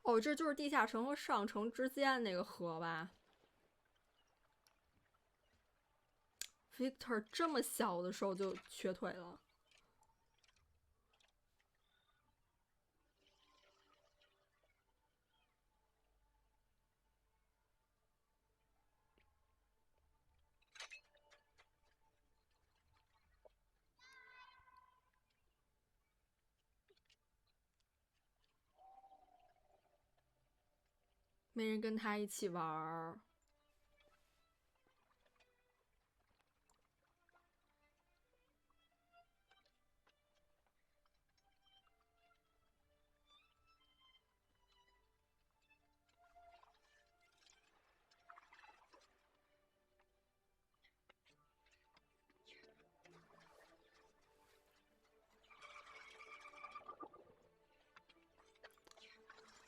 哦，这就是地下城和上城之间那个河吧？Victor 这么小的时候就瘸腿了。没人跟他一起玩儿。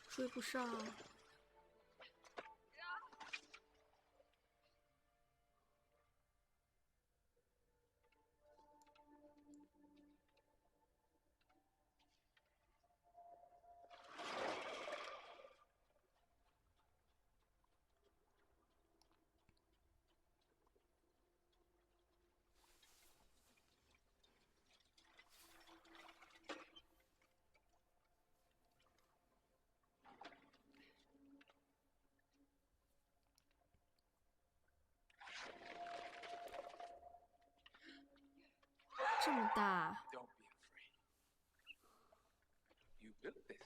追不上。这么大。Don't be afraid. You built this.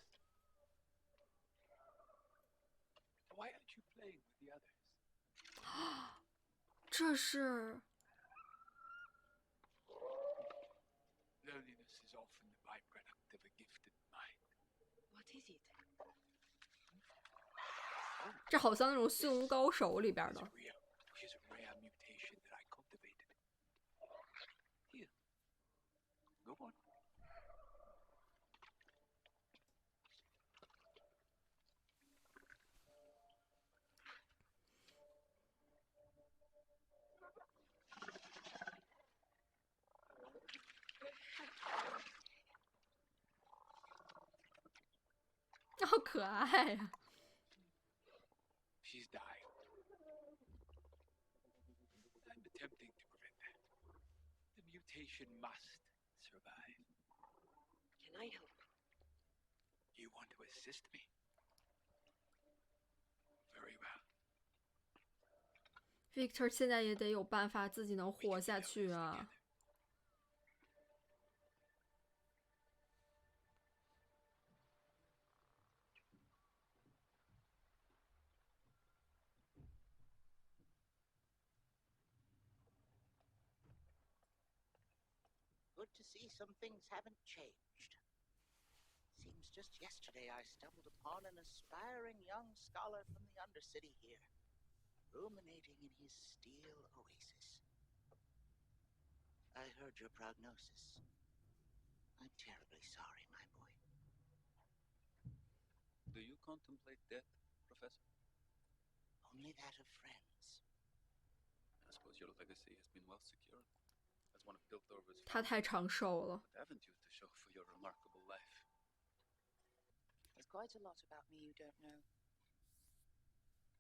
Why aren't you playing with the others? 这是 Loneliness is often the byproduct of a gifted mind. What is it? 这好像那种驯龙高手里边 It's 的。real. Here's a rare mutation that I cultivated. Here. Go on. 好可爱呀、She's dying. I'm attempting to prevent that. The mutation must survive. Can I help? You want to assist me? Very well. Victor 现在也得有办法自己能 We 活 can 下 build 去 this 啊。 together. 'Good to see some things haven't changed. Seems just yesterday I stumbled upon an aspiring young scholar from the Undercity here, ruminating in his steel oasis. I heard your prognosis. I'm terribly sorry, my boy. Do you contemplate death, Professor? Only that of friends. I suppose your legacy has been well secured as one of Piltover's 他太 founders. 长寿了。 What haven't you to show for your remarkable life? There's quite a lot about me you don't know.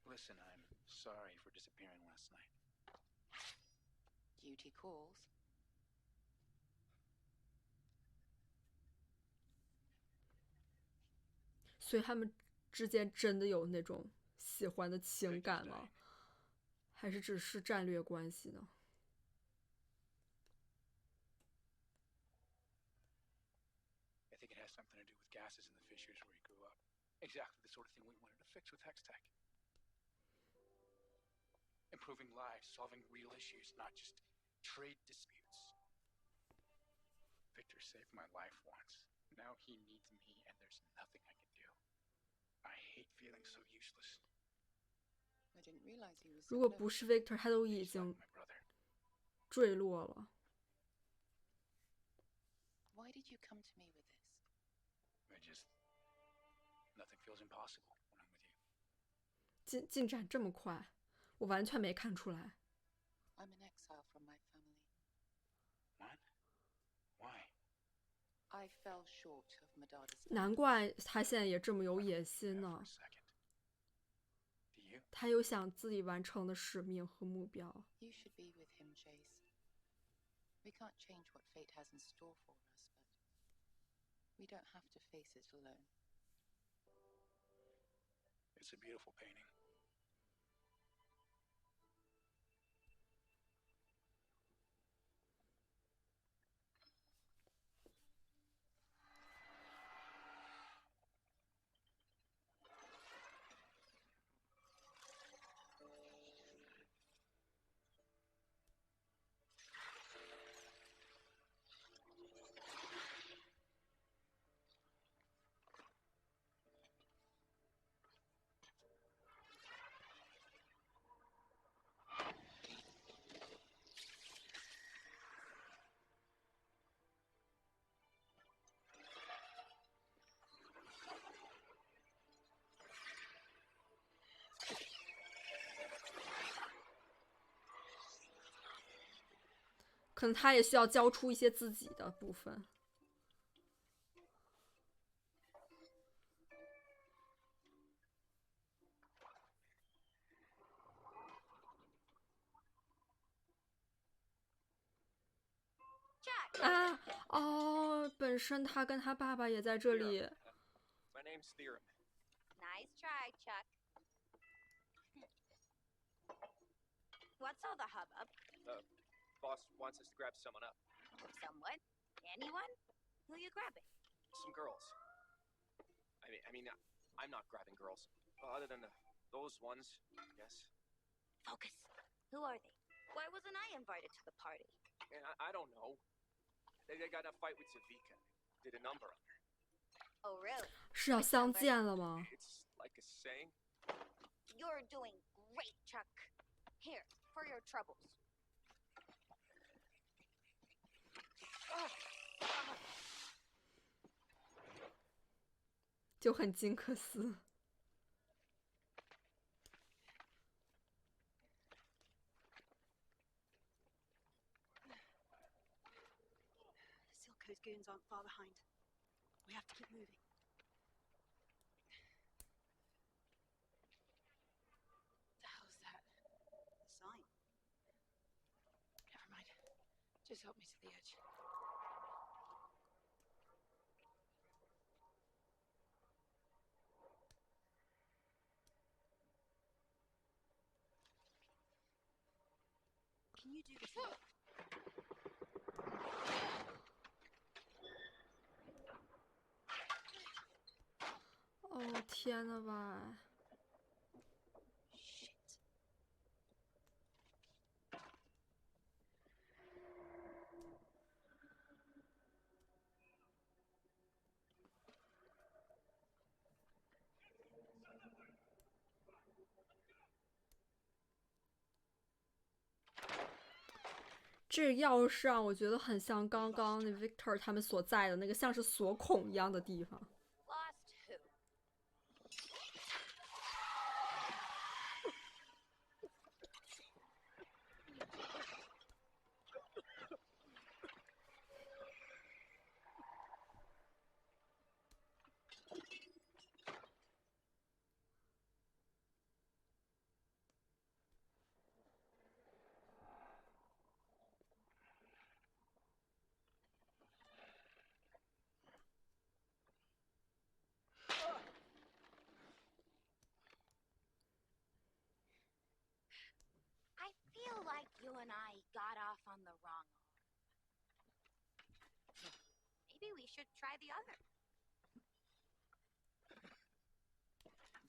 Listen, I'm sorry for disappearing last night. Duty calls. 所以他们之间真的有那种喜欢的情感吗？还是只是战略关系呢？ I think it has something to do with gases in the fissures where he grew up. Exactly the sort of thing we wanted to fix with Hextech. Improving lives, solving real issues, not just trade disputes. Victor saved my life once. Now he needs me, and there's nothing I can do. I hate feeling so useless. I didn't realize he was 如 so 果不 close. 是 Victor， 他都已 He's like 经 my brother. 坠落了。 Why did you come to me with this? Nothing feels impossible when I'm with you. 进展这么快，我完全没看出来。 I'm an exile from my family. What? Why? I fell short of Medard's 难 standards. 怪他现在也这么有野心 For a 呢。 second. Do you? 他有想自己完成的使命和目标。 You should be with him, Chase. We can't change what fate has in store for us, but we don't have to face it alone. It's a beautiful painting. “可能他也需要交出一些自己的部分。 啊，哦，本身他跟他爸爸也在这里。 My name's Theorem. Nice try, Chuck. What's all the hubbub? Boss wants us to grab someone up. Someone? Anyone? Who you grabbing? Some girls. I mean, I'm not grabbing girls. Other than those ones, I guess. Focus. Who are they? Why wasn't I invited to the party? And I don't know. They got in a fight with Zavika. Did a number on her. Oh, really? 是要相见了吗？ It's like a saying. You're doing great, Chuck. Here, for your troubles. 就很金克斯。 Silco's goons aren't far behind. We have to keep moving. The hell's that? The sign. Never mind. Just help me to the edge. Can you do this? Look? 哦，天呐吧！ Shit. 这个钥匙让我觉得很像刚刚那 Victor 他们所在的那个像是锁孔一样的地方。 Lost who? I feel like you and I got off on the wrong arm. Maybe we should try the other.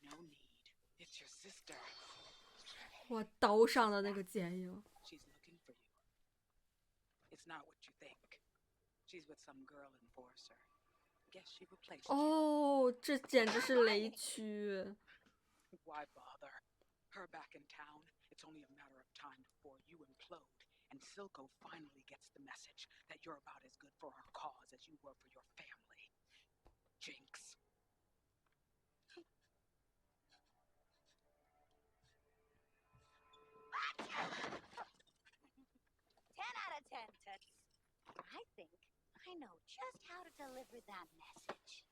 No need. It's your sister. 我刀上的那个剪影。 She's looking for you. It's not what you think. She's with some girl enforcer. Guess she replaced you. 哦，这简直是雷区。 Why bother? Her back in town. It's only a matter of time before you implode, and Silco finally gets the message that you're about as good for our cause as you were for your family. Jinx. 10 out of 10, Toots. I think I know just how to deliver deliver that message.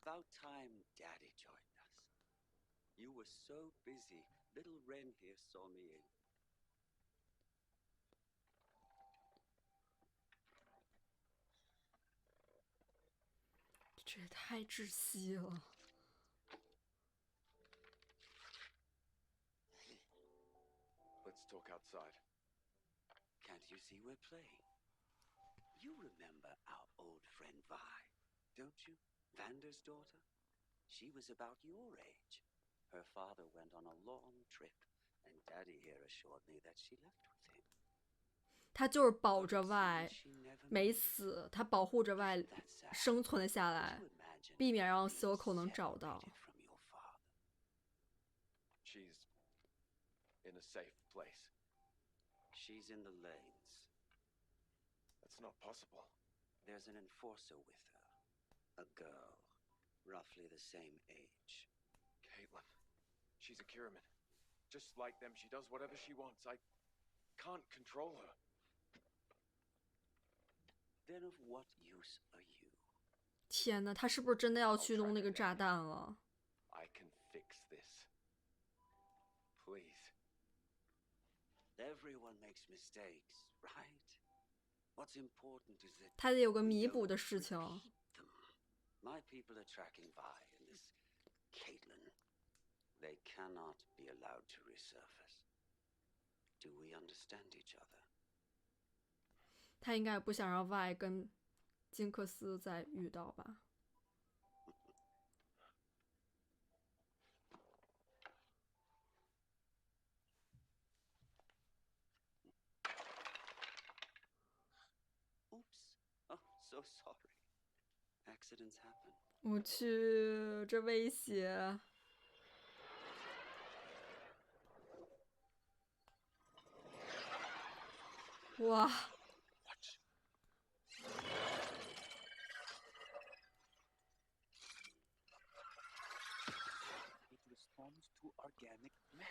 About time Daddy joined us. You were so busy, little Ren here saw me in.这也太窒息了。Let's talk outside. Can't you see we're playing? You remember our old friend Vi, don't you? Vander's daughter? She was about your age. Her father went on a long trip, and Daddy here assured me that she left with him. 他就是保着外没死，他保护着外生存了下来，避免让Silco能找到。She's in a safe place. She's in the lanes. That's not possible. There's an enforcer with her. A girl, roughly the same age. Caitlin. She's a Kiraman. Just like them, she does whatever she wants. I can't control her. Then of what use are you? 天哪，他是不是真的要去弄那个炸弹了？ I can fix this. Please. Everyone makes mistakes, right? What's important is that 他得有个弥补的事情。 My people are tracking Vi and this Caitlin. They cannot be allowed to resurface. Do we understand each other? 他应该也不想让外跟金克斯再遇到吧。Oops. Oh, so sorry. Accidents happen. 我去，这威胁！哇！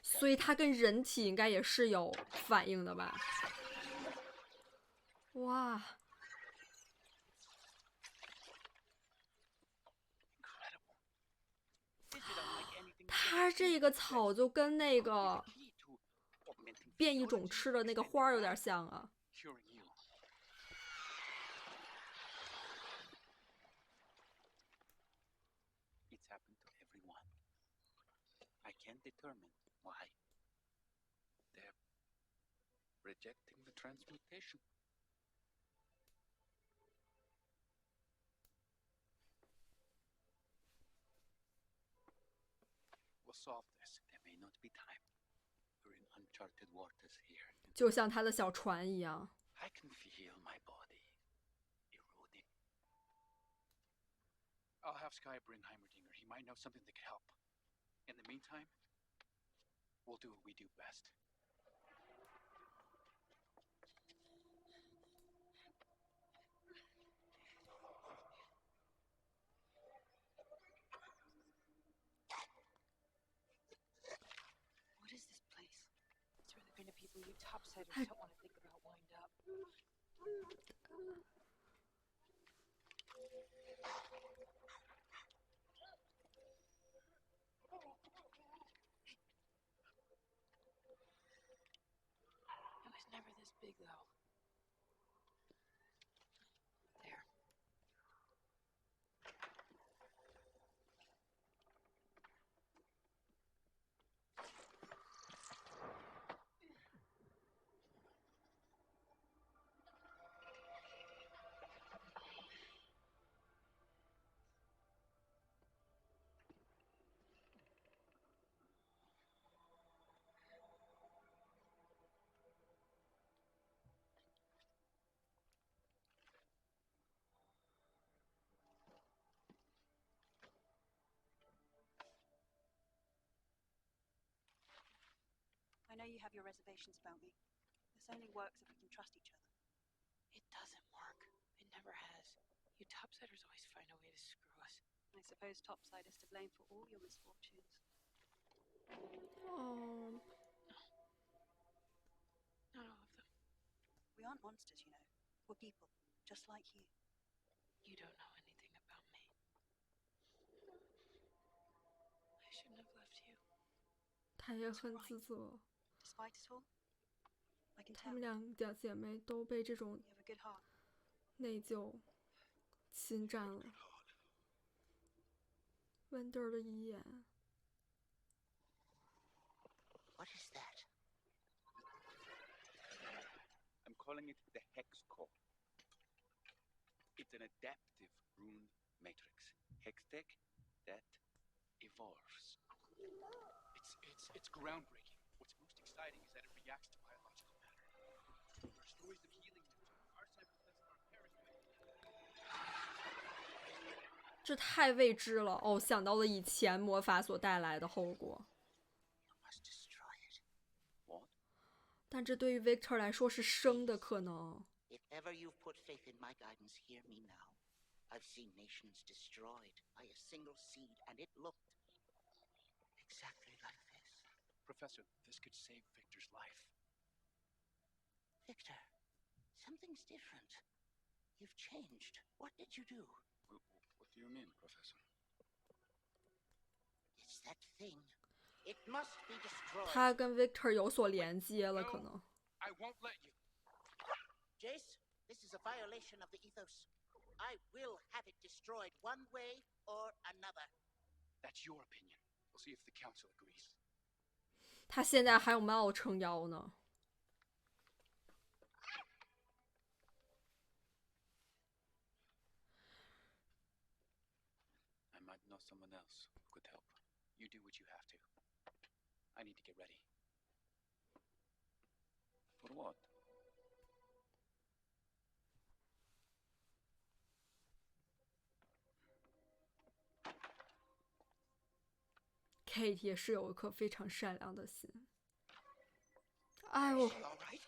所以它跟人体应该也是有反应的吧？哇！它这个草就跟那个变异种吃的那个花有点像啊。 It's happened to everyone. I can't determine why. They're rejecting the transmutation. We'll solve this. There may not be time. We're in uncharted waters here. 就像他的小船一样。 I can feel my body eroding. I'll have Sky bring Heimerdinger. He might know something that could help. In the meantime, we'll do what we do best. What is this place? It's where the kind of people you topsiders don't want to think about wind up. It was never this big, though. There. know you have your reservations about me. This only works if we can trust each other. It doesn't work. It never has. You topsiders always find a way to screw us. I suppose Topside is to blame for all your misfortunes. Oh, Not all of them. We aren't monsters, you know. We're people, just like you. You don't know anything about me. I shouldn't have left you. 她也很自责， Despite it all, I can 她 tell 们 you 两家姐妹都被这种 have a good heart. 内疚侵占了。温德尔的遗言， What is that? I'm calling it the Hex Core. It's an adaptive rune matrix. Hextech that evolves. It's groundbreaking. What's most exciting is that it reacts to biological matter. There are stories of healing that our samples are perishing. 这太未知了哦！想到了以前魔法所带来的后果， Must destroy it. What? 但这对于 Victor 来说是生的可能。 If ever you've put faith in my guidance, hear me now. I've seen nations destroyed by a single seed, and it looked exactly like this. Professor, this could save Victor's life. Victor, something's different. You've changed. What did you do? What do you mean, Professor? It's that thing. It must be destroyed. 他跟 Victor 有所连接了，可能。 I won't let you. Jace, this is a violation of the ethos. I will have it destroyed one way or another. That's your opinion. We'll see if the council agrees. 他现在还有猫撑腰呢。 I might know someone else who could help. You do what you have to. I need to get ready. For what? Kate 也是有一颗非常善良的心。哎呦， All right.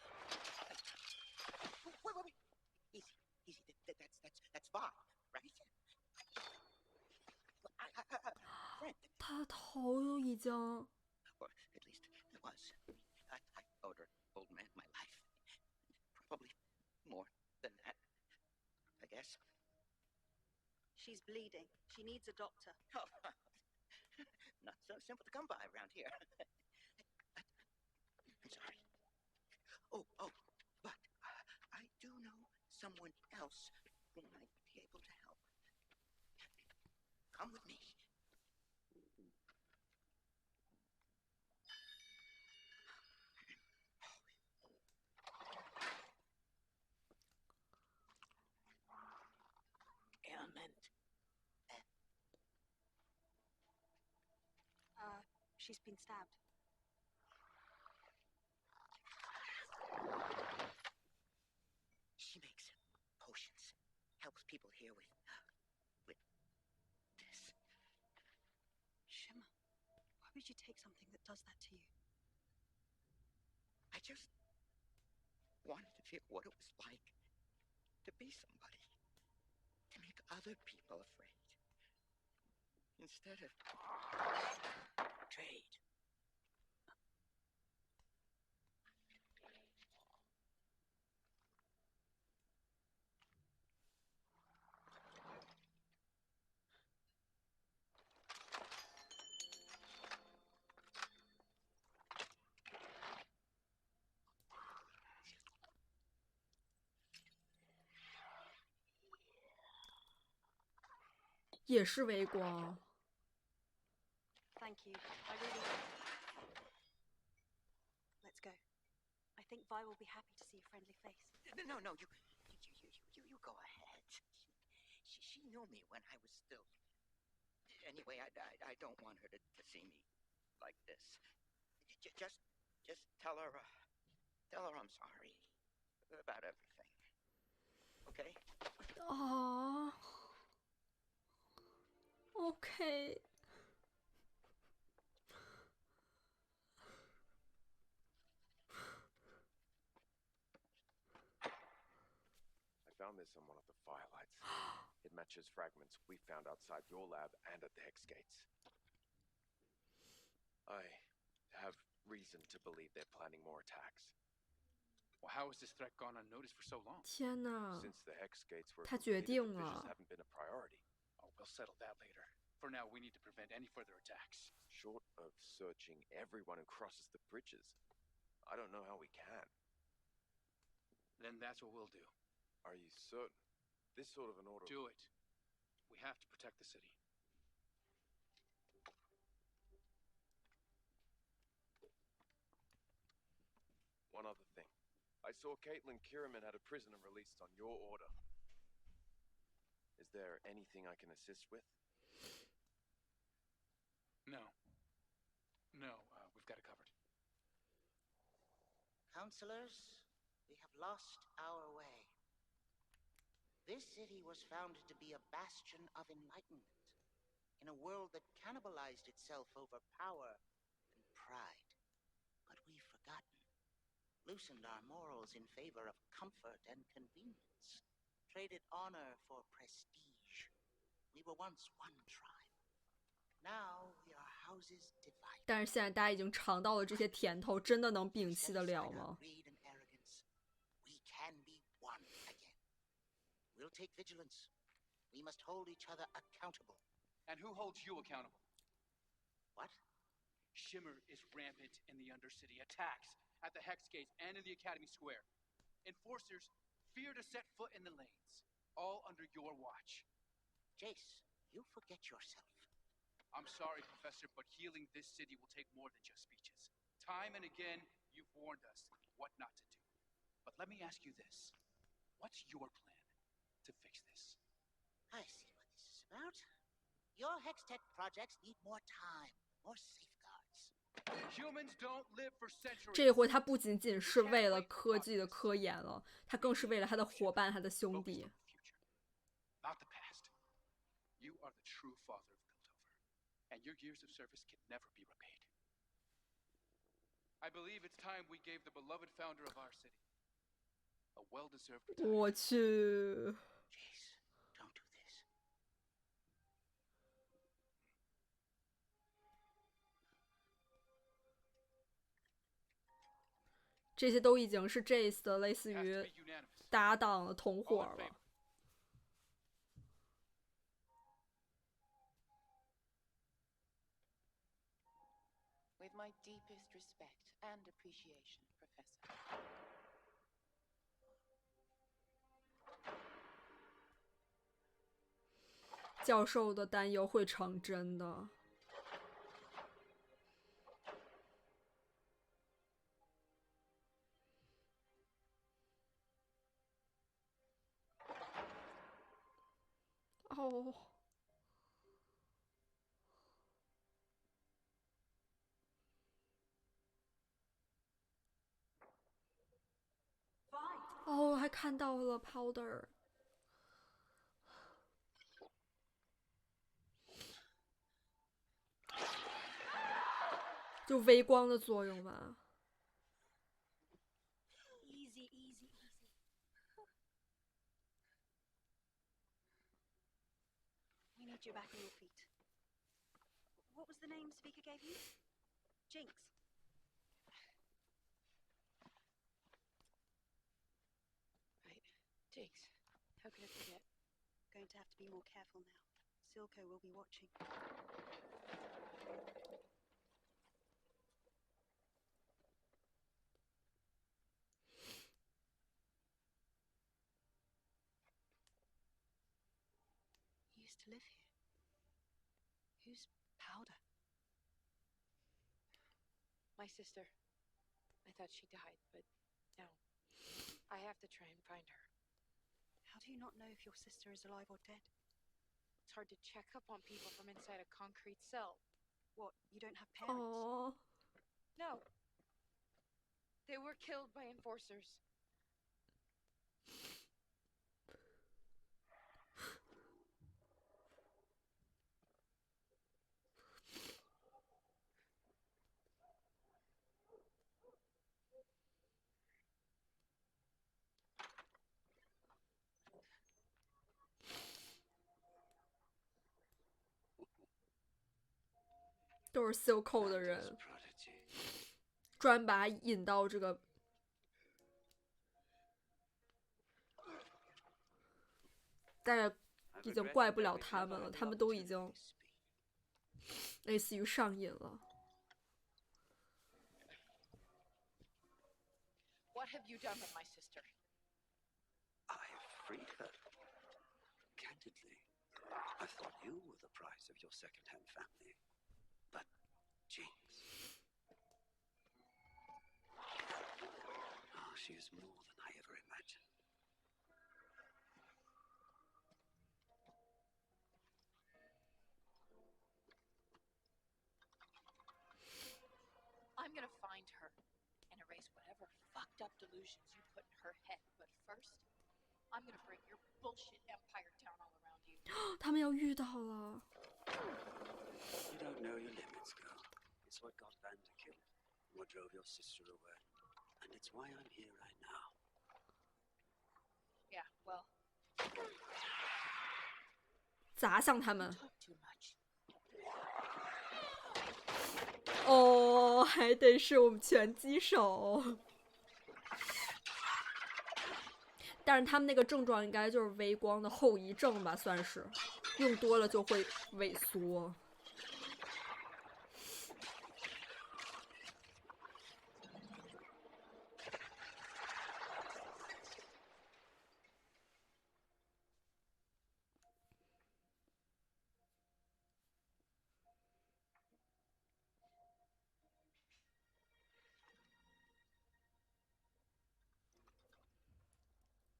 Wait. Easy. That's fine, right? Friend, 他的头已经 or at least it was. I owed her old man my life. Probably more than that, I guess. She's bleeding. She needs a doctor. Oh, not so simple to come by around here. I'm sorry. Oh, but I do know someone else who might be able to help. Come with me. Ailment. She's been stabbed. She makes potions. Helps people here with this. Shimmer, why would you take something that does that to you? I just wanted to feel what it was like to be somebody. To make other people afraid. Instead of trade. "也是微光。 Thank you. I really... Let's go. I think Vi will be happy to see a friendly face. No, you go ahead. She knew me when I was still... Anyway, I don't want her to see me like this. Just tell her I'm sorry about everything. Okay? 啊 OK。found this on one of the firelights. It matches fragments we found outside your lab and at the Hex Gates. I have reason to believe they're planning more attacks. Well, how has this threat gone unnoticed for so long? 天哪， Since the Hex Gates were 他决 completed, 定 the fissures 了。 haven't been a priority. Oh, we'll settle that later. For now, we need to prevent any further attacks. Short of searching everyone who crosses the bridges, I don't know how we can. Then that's what we'll do. Are you certain? This sort of an order... Do it. We have to protect the city. One other thing. I saw Caitlin Kierman had a prisoner released on your order. Is there anything I can assist with? No. No, we've got it covered. Counselors, we have lost our way. This city was founded to be a bastion of enlightenment in a world that cannibalized itself over power and pride. But we've forgotten, loosened our morals in favor of comfort and convenience, traded honor for prestige. We were once one tribe. Now we are houses divided. 但是现在大家已经尝到了这些甜头，真的能摒弃得了吗？ Greed and arrogance. We can be one again. We'll take vigilance. We must hold each other accountable. And who holds you accountable? What? Shimmer is rampant in the Undercity. Attacks at the Hex Gates and in the Academy Square. Enforcers fear to set foot in the lanes. All under your watch. Jace, you forget yourself. I'm sorry, Professor, but healing this city will take more than just speeches. Time and again, you've warned us what not to do. But let me ask you this. What's your plan to fix this? I see what this is about. Your Hextech projects need more time, more safeguards. Humans don't live for centuries. 这回他不仅仅是为了科技的科研了，他更是为了他的伙伴、他的兄弟。 Not the past. You are the true father of Piltover, and your years of service can never be repaid. I believe it's time we gave the beloved founder of our city a well-deserved retirement. 我去， Jace, don't do this. 这些都已经是 Jace 的类似 It has to 于 be unanimous. 搭档了、同伙 All in 了 favor.。With my deepest respect and appreciation, Professor. 教授的担忧会成真的。哦。 哦，还看到了 Powder， 就微光的作用吧。 Easy, easy, easy. We need you back on your feet. What was the name Speaker gave you? Jinx. Right. Jinx. How could I forget? Going to have to be more careful now. Silco will be watching. You used to live here. Who's Powder? My sister. I thought she died, but no. I have to try and find her. How do you not know if your sister is alive or dead? It's hard to check up on people from inside a concrete cell. What, you don't have parents? 哦， No. They were killed by enforcers. 都是 Silco 的人，专把他引到这个。但是已经怪不了他们了，他们都已经类似于上瘾了。What have you done with my sister? I have freed her. Candidly, I thought you were the prize of your second-hand family. But, Jinx. Oh, she is more than I ever imagined. I'm gonna find her and erase whatever fucked up delusions you put in her head. But first, I'm gonna bring your bullshit empire down all around you. 他们要遇到了。 You don't know your limits, girl. It's what got Vander killed, what drove your sister away. And it's why I'm here right now. Yeah, well, 砸向他们。 talk too much. 哦，还得是我们拳击手。但是他们那个症状应该就是微光的后遗症吧，算是，用多了就会萎缩。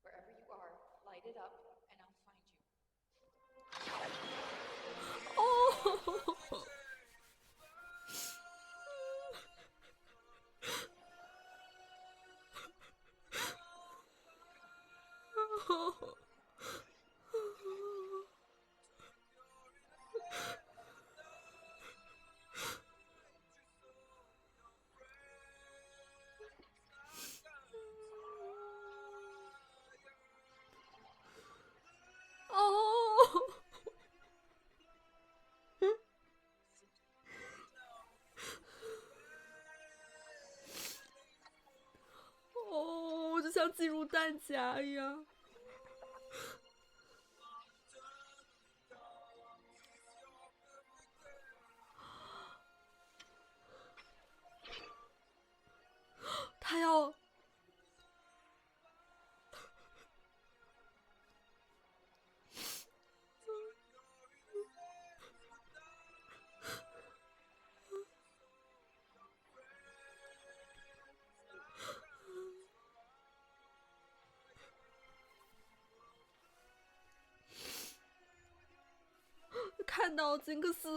Wherever you are, light it up, and I'll find you. 哦。哦，我就像进入弹夹一样。他要。看到金克斯。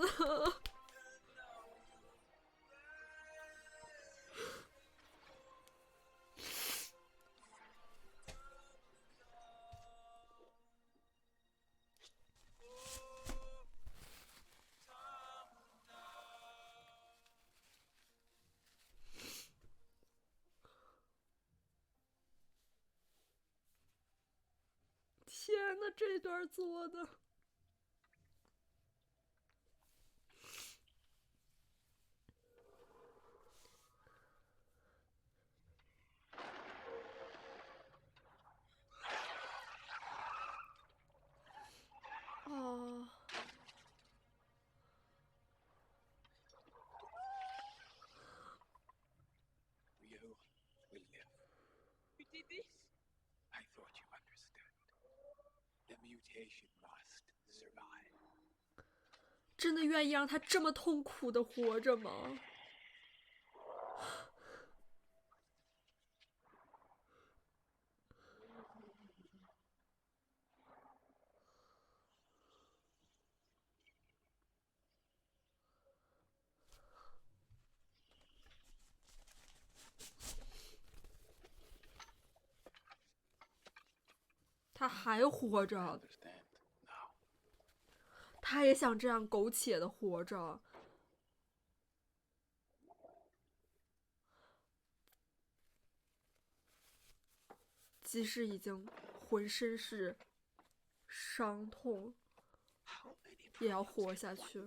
天呐，这段做的。哦。You will live. You did this? I thought you understood. The mutation must survive. 真的愿意让他这么痛苦的活着吗？他还活着， Understand now. 他也想这样苟且的活着。即使已经浑身是伤痛，也要活下去。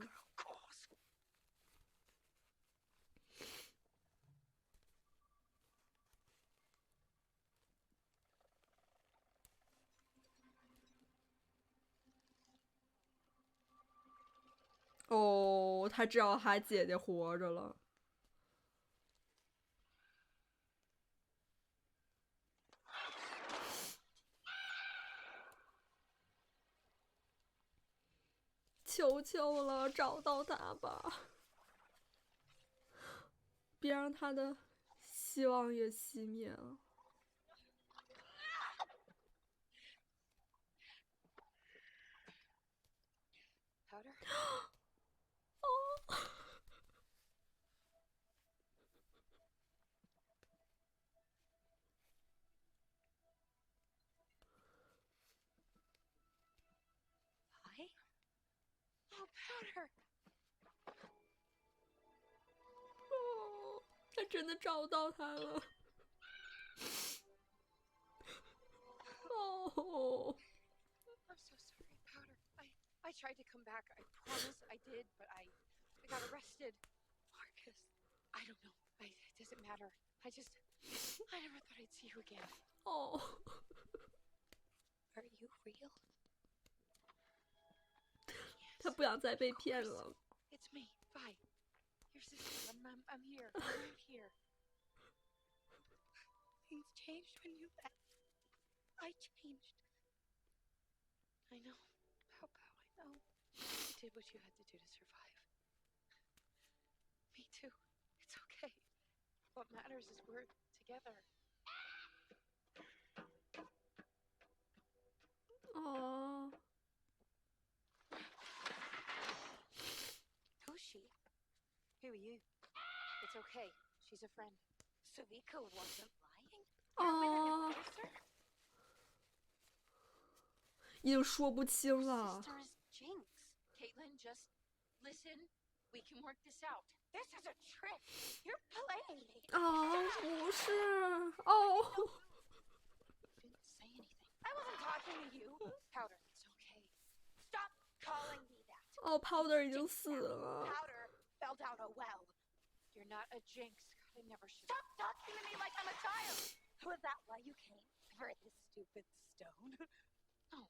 哦，他只要他姐姐活着了。求求了，找到他吧，别让他的希望也熄灭了。Powder? 哦，I? Oh, Powder! 哦，他真的找到他了。哦。I'm so sorry, Powder. I tried to come back. I promise I did, but I got arrested. Marcus, I don't know. It doesn't matter. I never thought I'd see you again. 哦。Are you real? 他不想再被骗了。It's me, Vi. Your sister. I'm here. I'm right here. Things changed when you left. I changed. I know. Pow Pow, I know. You did what you had to do to survive. Me too. It's okay. What matters is we're together. 哦。Who's she? Who are you? It's okay. She's a friend. Suiko wasn't lying. You're with an officer? 已经说不清了。 Sister is Jinx. Caitlin, just listen. We can work this out. This is a trick. You're playing me. 哦，不是。哦。Didn't say anything. I wasn't talking to you. Powder, it's okay. Stop calling me that. 哦 ，Powder 已经死了。 Powder fell down a well. You're not a Jinx. God, I never should. Stop talking to me like I'm a child. Was that why you came? For this stupid stone? No,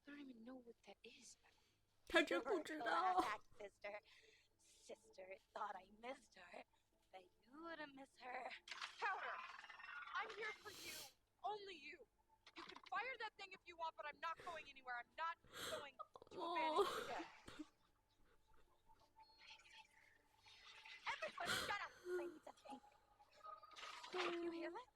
I don't even know what that is. 他真不知道。 Sister. Sister thought I missed her. But you wouldn't miss her. Powder! I'm here for you. Only you. You can fire that thing if you want, but I'm not going anywhere. I'm not going to abandon you again. Everybody shut up! I need to think. You hear that?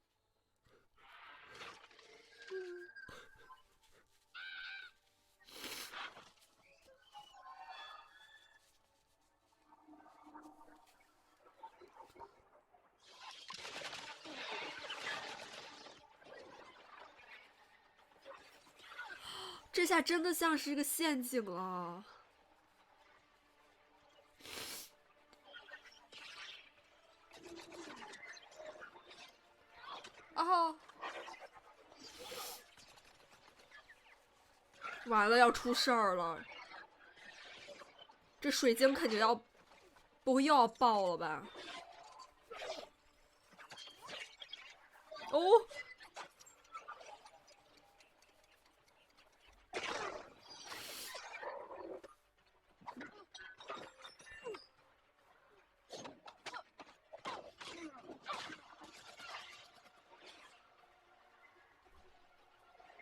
这下真的像是一个陷阱了。哦，完了，要出事儿了。这水晶肯定要，不会又要爆了吧？哦。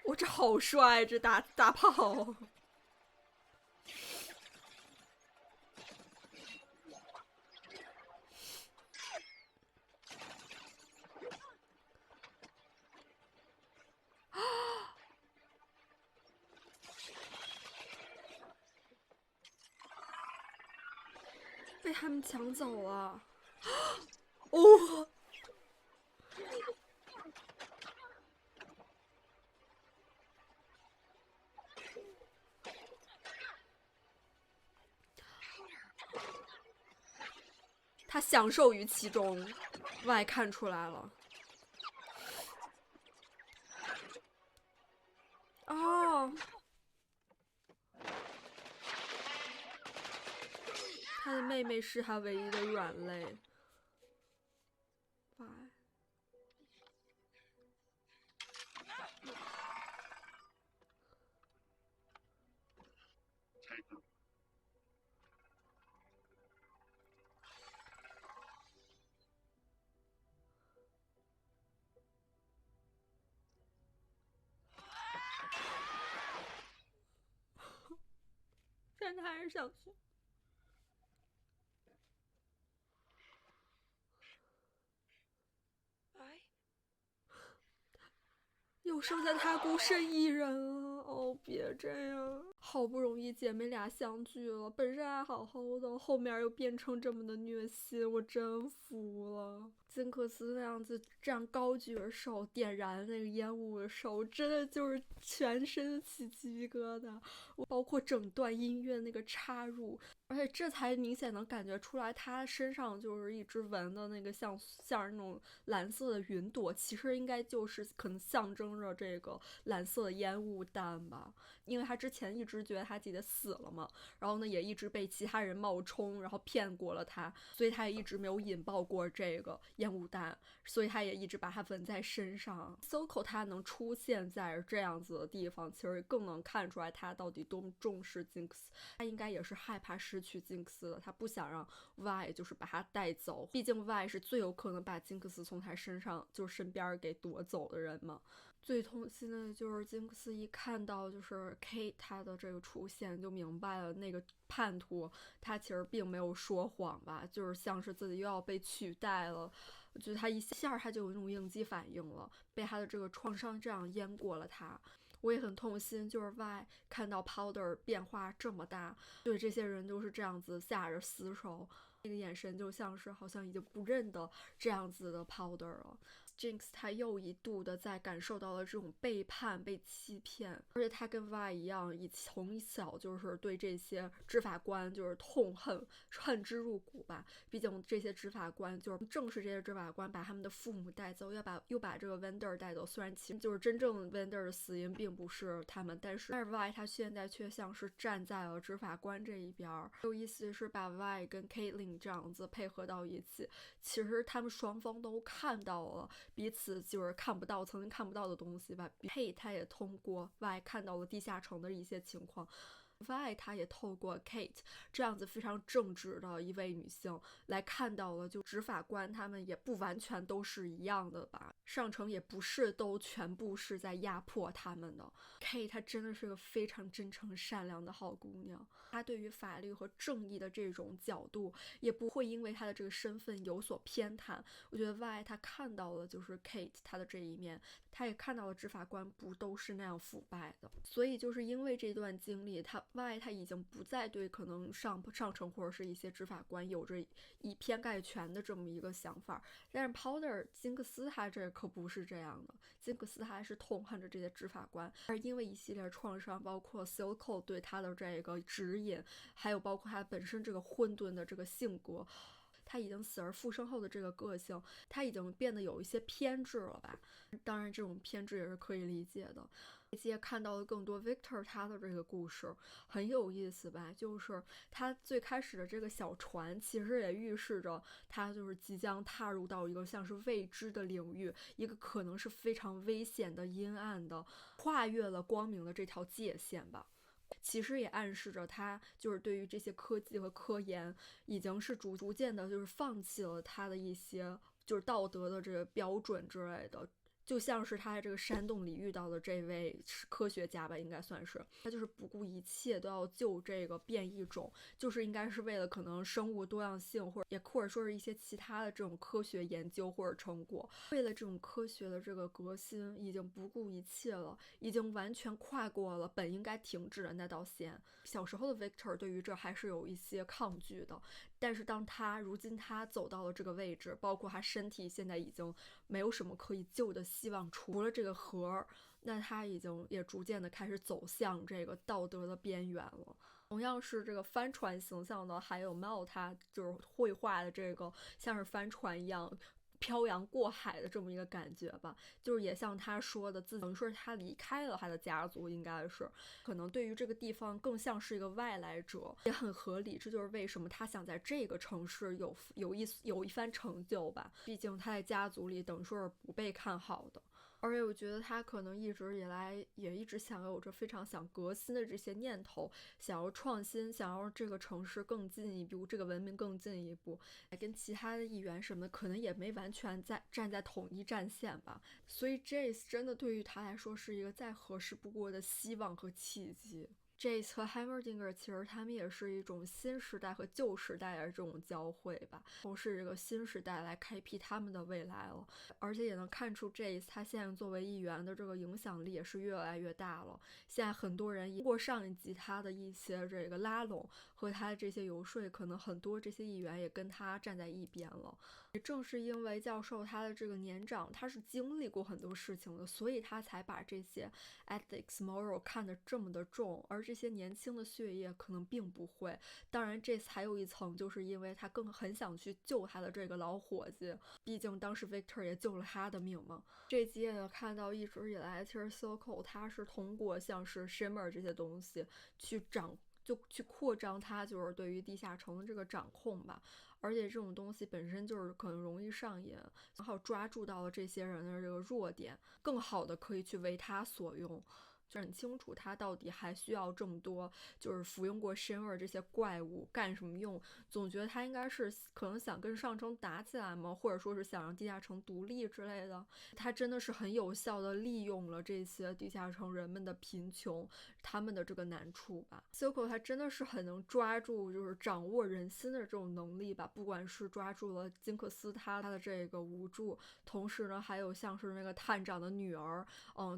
我这好帅，这大炮！被他们抢走了！哦！ 他享受于其中，外看出来了。哦，他的妹妹是他唯一的软肋。但他还是想去。又剩下他孤身一人了。哦，别这样！好不容易姐妹俩相聚了，本身还好好的，后面又变成这么的虐心，我真服了。金克斯那样子，这样高举着手点燃那个烟雾的手，真的就是全身起鸡皮疙瘩，包括整段音乐那个插入，而且这才明显能感觉出来，他身上就是一直纹的那个像是那种蓝色的云朵，其实应该就是可能象征着这个蓝色的烟雾弹吧，因为他之前一直觉得他自己死了嘛，然后呢也一直被其他人冒充，然后骗过了他，所以他也一直没有引爆过这个烟雾弹，所以他也一直把它纹在身上。Silco 他能出现在这样子的地方，其实更能看出来他到底多么重视 Jinx， 他应该也是害怕失去 Jinx 的，他不想让 Y 就是把他带走，毕竟 Y 是最有可能把 Jinx 从他身上就是身边给夺走的人嘛。最痛心的就是金克斯一看到就是 Kate 他的这个出现，就明白了那个叛徒他其实并没有说谎吧，就是像是自己又要被取代了。我觉得他一下他就有那种应激反应了，被他的这个创伤这样淹过了他。我也很痛心，就是 Y 看到 Powder 变化这么大，对这些人就是这样子下着死手，那个眼神就像是好像已经不认得这样子的 Powder 了。Jinx 他又一度的在感受到了这种背叛、被欺骗，而且他跟 Y 一样，从小就是对这些执法官就是痛恨、恨之入骨吧。毕竟这些执法官就是正是这些执法官把他们的父母带走，又把这个 Vander 带走。虽然其实就是真正 Vander 的死因并不是他们，但是 Y 他现在却像是站在了执法官这一边。有意思是把 Y 跟 Caitlyn 这样子配合到一起，其实他们双方都看到了彼此就是曾经看不到的东西吧。Kate 他也通过 Y 看到了地下城的一些情况。Y 他也透过 Kate 这样子非常正直的一位女性来看到了，就执法官他们也不完全都是一样的吧，上层也不是都全部是在压迫他们的。Kate 她真的是个非常真诚善良的好姑娘，她对于法律和正义的这种角度也不会因为她的这个身份有所偏袒。我觉得 Y 他看到了就是 Kate 她的这一面，他也看到了执法官不都是那样腐败的，所以就是因为这段经历Y 他已经不再对可能上层或者是一些执法官有着以偏概全的这么一个想法，但是 Powder 金克斯他这可不是这样的，金克斯他还是痛恨着这些执法官，而因为一系列创伤，包括 Silco 对他的这个指引，还有包括他本身这个混沌的这个性格，他已经死而复生后的这个个性，他已经变得有一些偏执了吧。当然这种偏执也是可以理解的。这些看到了更多 Victor 他的这个故事很有意思吧，就是他最开始的这个小船其实也预示着他就是即将踏入到一个像是未知的领域，一个可能是非常危险的阴暗的，跨越了光明的这条界限吧。其实也暗示着他就是对于这些科技和科研已经是逐渐的就是放弃了他的一些就是道德的这个标准之类的，就像是他在这个山洞里遇到的这位科学家吧，应该算是他就是不顾一切都要救这个变异种，就是应该是为了可能生物多样性或者说是一些其他的这种科学研究或者成果，为了这种科学的这个革新已经不顾一切了，已经完全跨过了本应该停止的那道线。小时候的 Victor 对于这还是有一些抗拒的，但是当如今他走到了这个位置，包括他身体现在已经没有什么可以救的希望，除了这个核，那他已经也逐渐的开始走向这个道德的边缘了。同样是这个帆船形象的还有 Mal 他就是绘画的这个像是帆船一样漂洋过海的这么一个感觉吧，就是也像他说的，等于说他离开了他的家族，应该是可能对于这个地方更像是一个外来者，也很合理。这就是为什么他想在这个城市有一番成就吧，毕竟他在家族里等于说是不被看好的。而且我觉得他可能一直以来也一直想有着非常想革新的这些念头，想要创新，想要这个城市更进一步，这个文明更进一步，跟其他的议员什么的可能也没完全站在统一战线吧。所以 Jace 真的对于他来说是一个再合适不过的希望和契机。Jace 和 Heimerdinger 其实他们也是一种新时代和旧时代的这种交汇吧，从事这个新时代来开辟他们的未来了。而且也能看出 Jace 他现在作为议员的这个影响力也是越来越大了。现在很多人通过上一集他的一些这个拉拢和他的这些游说，可能很多这些议员也跟他站在一边了。也正是因为教授他的这个年长，他是经历过很多事情的，所以他才把这些 ethics moral 看得这么的重，而这些年轻的血液可能并不会。当然这还有一层，就是因为他很想去救他的这个老伙计，毕竟当时 Victor 也救了他的命嘛。这集也能看到一直以来其实 Silco 他是通过像是 Shimmer 这些东西去扩张他就是对于地下城的这个掌控吧。而且这种东西本身就是可能容易上瘾，然后抓住到了这些人的这个弱点，更好的可以去为他所用。就很清楚他到底还需要这么多就是服用过参味这些怪物干什么用，总觉得他应该是可能想跟上城打起来嘛，或者说是想让地下城独立之类的。他真的是很有效的利用了这些地下城人们的贫穷，他们的这个难处吧。Silco 他真的是很能抓住就是掌握人心的这种能力吧，不管是抓住了金克斯他的这个无助，同时呢还有像是那个探长的女儿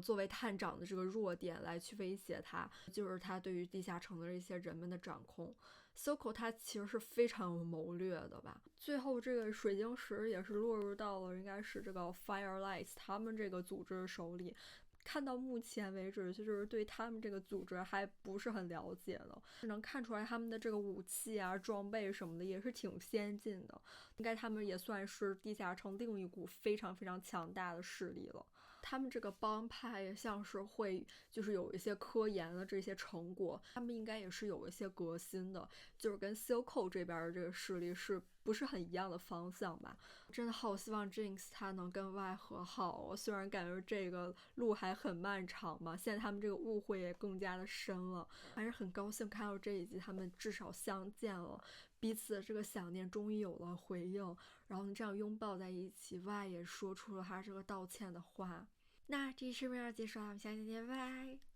作为探长的这个弱点来去威胁他，就是他对于地下城的这些人们的掌控。Silco 他其实是非常有谋略的吧。最后这个水晶石也是落入到了应该是这个 Firelights 他们这个组织手里。看到目前为止就是对他们这个组织还不是很了解的，能看出来他们的这个武器啊装备什么的也是挺先进的，应该他们也算是地下城另一股非常非常强大的势力了。他们这个帮派也像是会就是有一些科研的这些成果，他们应该也是有一些革新的，就是跟 Silco 这边的这个势力是不是很一样的方向吧。真的好希望 Jinx 他能跟 Y 和好，虽然感觉这个路还很漫长嘛，现在他们这个误会也更加的深了，还是很高兴看到这一集他们至少相见了，彼此的这个想念终于有了回应，然后这样拥抱在一起， Y 也说出了他这个道歉的话。那这期视频要结束了，我们下期见，拜拜。